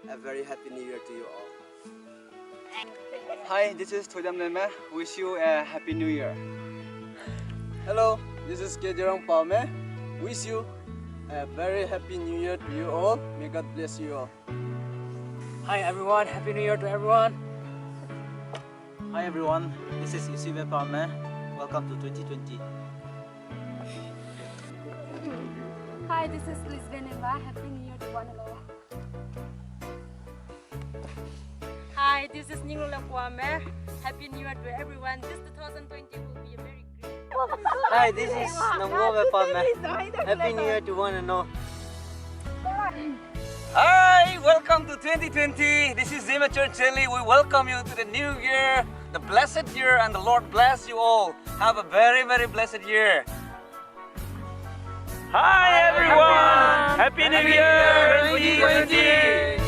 A very happy New Year to you all. Hi, this is Thodam Neme. Wish you a happy New Year. Hello, this is Kejerong Palme. Wish you a very happy New Year to you all. May God bless you all. Hi everyone, Happy New Year to everyone. Hi everyone, this is Isibe Palme. Welcome to 2020. Hi, this is Lisbon Eva. Happy New Year to one and all. Hi, this is Ningula Kwame. Happy New Year to everyone. This 2020 will be a very great. Hi, this is Namgobe Palme. Happy New Year to one and all. Hi, welcome to 2020. This is Zima Churchelli. We welcome you to the new year, the blessed year, and the Lord bless you all. Have a very, very blessed year. Hi everyone, Happy New Year 2020.